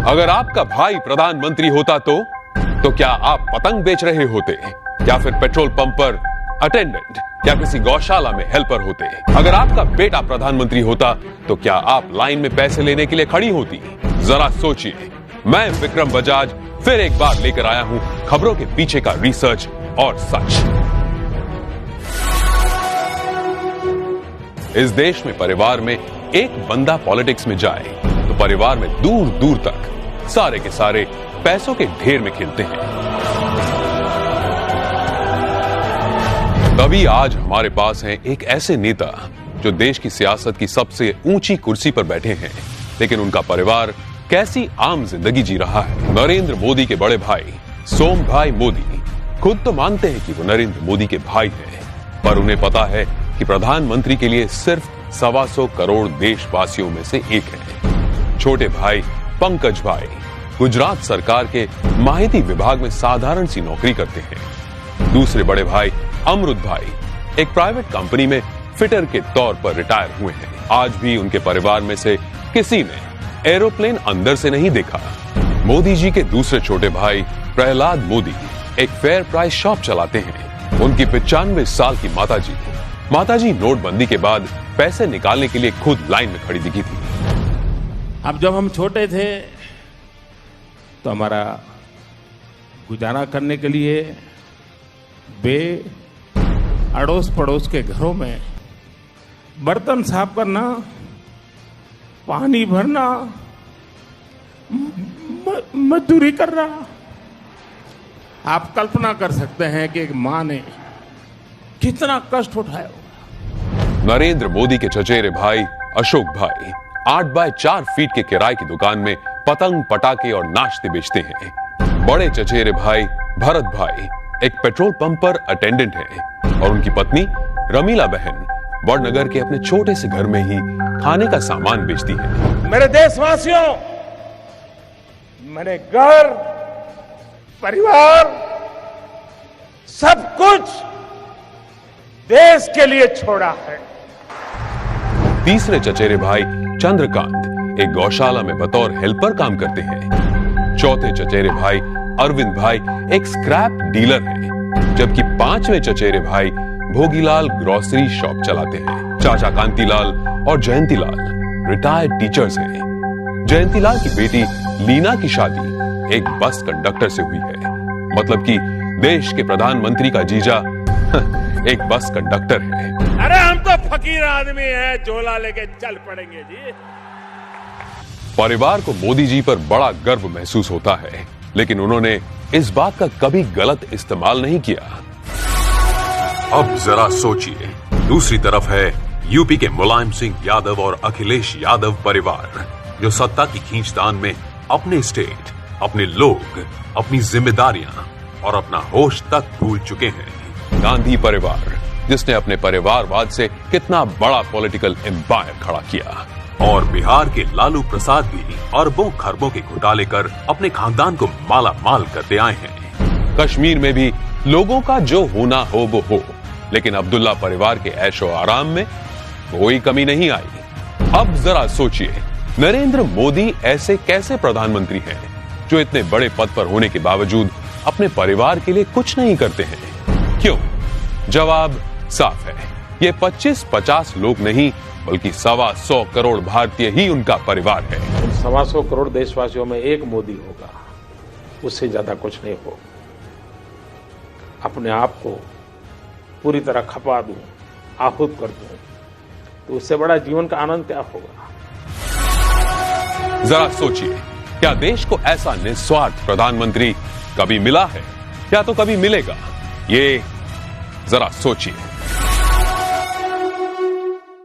अगर आपका भाई प्रधानमंत्री होता तो क्या आप पतंग बेच रहे होते या फिर पेट्रोल पंप पर अटेंडेंट या किसी गौशाला में हेल्पर होते? अगर आपका बेटा प्रधानमंत्री होता तो क्या आप लाइन में पैसे लेने के लिए खड़ी होती? जरा सोचिए। मैं विक्रम बजाज फिर एक बार लेकर आया हूं खबरों के पीछे का रिसर्च और सच। इस देश में परिवार में एक बंदा पॉलिटिक्स में जाए तो परिवार में दूर दूर तक सारे के सारे पैसों के ढेर में खेलते हैं। तभी आज हमारे पास हैं एक ऐसे नेता जो देश की सियासत की सबसे ऊंची कुर्सी पर बैठे हैं, लेकिन उनका परिवार कैसी आम जिंदगी जी रहा है। नरेंद्र मोदी के बड़े भाई सोम भाई मोदी खुद तो मानते हैं कि वो नरेंद्र मोदी के भाई हैं, पर उन्हें पता है कि प्रधानमंत्री के लिए सिर्फ 125 करोड़ देशवासियों में से एक है। छोटे भाई पंकज भाई गुजरात सरकार के माहिती विभाग में साधारण सी नौकरी करते हैं। दूसरे बड़े भाई अमृत भाई एक प्राइवेट कंपनी में फिटर के तौर पर रिटायर हुए हैं। आज भी उनके परिवार में से किसी ने एरोप्लेन अंदर से नहीं देखा। मोदी जी के दूसरे छोटे भाई प्रहलाद मोदी एक फेयर प्राइस शॉप चलाते हैं। उनकी 95 साल की माताजी नोटबंदी के बाद पैसे निकालने के लिए खुद लाइन में खड़ी दिखी थी। अब जब हम छोटे थे तो हमारा गुजारा करने के लिए वे अड़ोस पड़ोस के घरों में बर्तन साफ करना, पानी भरना, मजदूरी करना। आप कल्पना कर सकते हैं कि एक मां ने कितना कष्ट उठाया होगा। नरेंद्र मोदी के चचेरे भाई अशोक भाई 8 बाय 4 फीट के किराए की दुकान में पतंग पटाखे और नाश्ते बेचते हैं। बड़े चचेरे भाई भरत भाई एक पेट्रोल पंप पर अटेंडेंट हैं और उनकी पत्नी रमीला बहन वडनगर के अपने छोटे से घर में ही खाने का सामान बेचती है। मेरे देशवासियों, मैंने घर, परिवार, सब कुछ देश के लिए छोड़ा है। तीसरे चचेरे भाई चंद्रकांत एक गौशाला में बतौर हेल्पर काम करते हैं। चौथे चचेरे भाई अरविंद भाई एक स्क्रैप डीलर हैं, जबकि 5वें चचेरे भाई भोगीलाल ग्रोसरी शॉप चलाते हैं। चाचा कांतीलाल और जयंतीलाल रिटायर्ड टीचर्स हैं। जयंतीलाल की बेटी लीना की शादी एक बस कंडक्टर से हुई है। मतलब कि देश के प्रधानमंत्री का जीजा एक बस कंडक्टर है। अरे हम तो फकीर आदमी हैं, झोला लेके चल पड़ेंगे जी। परिवार को मोदी जी पर बड़ा गर्व महसूस होता है, लेकिन उन्होंने इस बात का कभी गलत इस्तेमाल नहीं किया। अब जरा सोचिए, दूसरी तरफ है यूपी के मुलायम सिंह यादव और अखिलेश यादव परिवार, जो सत्ता की खींचतान में अपने स्टेट, अपने लोग, अपनी जिम्मेदारियां और अपना होश तक भूल चुके हैं। गांधी परिवार जिसने अपने परिवारवाद से कितना बड़ा पॉलिटिकल एम्पायर खड़ा किया, और बिहार के लालू प्रसाद भी अरबों खरबों के घोटाले कर अपने खानदान को माला माल करते आए हैं। कश्मीर में भी लोगों का जो होना हो वो हो, लेकिन अब्दुल्ला परिवार के ऐशो आराम में कोई कमी नहीं आई। अब जरा सोचिए, नरेंद्र मोदी ऐसे कैसे प्रधानमंत्री हैं जो इतने बड़े पद पर होने के बावजूद अपने परिवार के लिए कुछ नहीं करते हैं? क्यों? जवाब साफ है, ये 25-50 लोग नहीं बल्कि 125 करोड़ भारतीय ही उनका परिवार है। 125 करोड़ देशवासियों में एक मोदी होगा, उससे ज्यादा कुछ नहीं हो। अपने आप को पूरी तरह खपा दूं, आहूत कर दूं, तो उससे बड़ा जीवन का आनंद क्या होगा? जरा सोचिए, क्या देश को ऐसा निस्वार्थ प्रधानमंत्री कभी मिला है या तो कभी मिलेगा? ये जरा सोचिए।